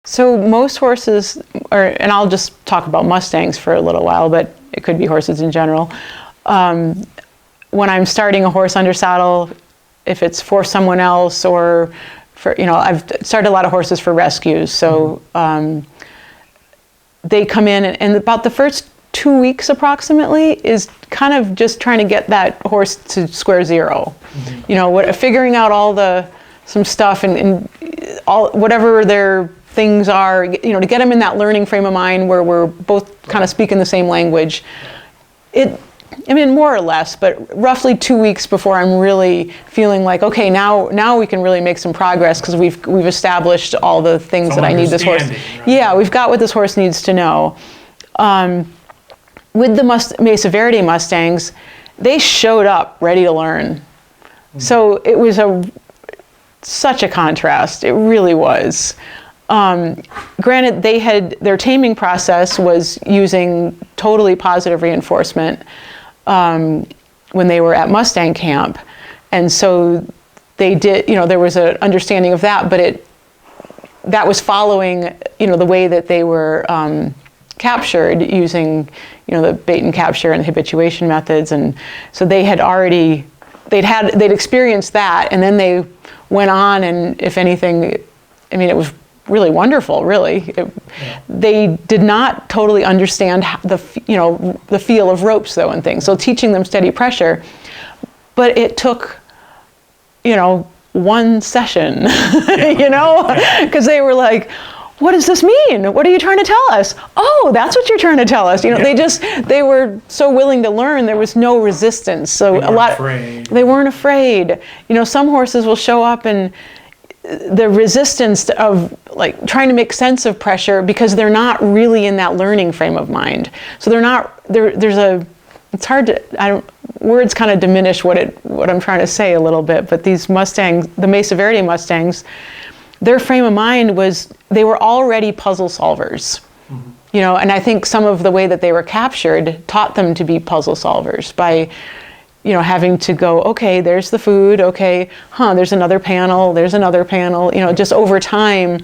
So most horses, and I'll just talk about mustangs for a little while, but it could be horses in general. When I'm starting a horse under saddle, if it's for someone else or for, I've started a lot of horses for rescues. So they come in and about the first 2 weeks approximately is kind of just trying to get that horse to square zero. Figuring out some stuff and all, whatever their things are, to get them in that learning frame of mind where we're both kind of speaking the same language. More or less, but roughly 2 weeks before I'm really feeling like, okay, now we can really make some progress because we've established all the things that I need this horse. Right? Yeah, we've got what this horse needs to know. With the Mesa Verde Mustangs, they showed up ready to learn. So it was such a contrast. It really was. Granted, their taming process was using totally positive reinforcement when they were at Mustang camp. And so they did, there was an understanding of that, but that was following, the way that they were captured using, the bait and capture and habituation methods. And so they'd experienced that, and then they went on, and if anything, it was really wonderful, really. They did not totally understand the feel of ropes, though, and things. So teaching them steady pressure, but it took, one session, because they were like, what does this mean? What are you trying to tell us? Oh, that's what you're trying to tell us. They were so willing to learn. There was no resistance. So they weren't afraid. Some horses will show up and the resistance of trying to make sense of pressure because they're not really in that learning frame of mind. So it's hard to, words kind of diminish what I'm trying to say a little bit, but these Mustangs, the Mesa Verde Mustangs, their frame of mind was, they were already puzzle solvers. And I think some of the way that they were captured taught them to be puzzle solvers by having to go, okay, there's the food, okay, there's another panel, just over time,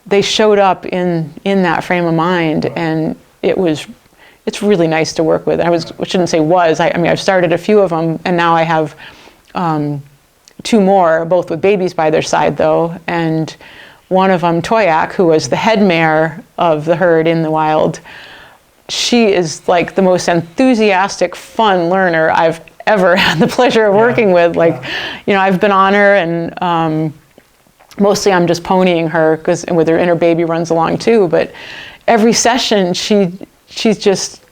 they showed up in that frame of mind, and it's really nice to work with. I shouldn't say I've started a few of them, and now I have 2 more, both with babies by their side though, and one of them, Toyak, who was the head mare of the herd in the wild. She is the most enthusiastic, fun learner I've ever had the pleasure of working with. I've been on her, and mostly I'm just ponying her with her inner baby runs along too. But every session, she's just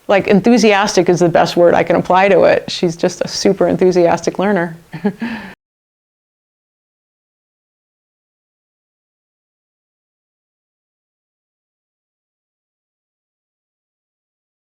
enthusiastic is the best word I can apply to it. She's just a super enthusiastic learner.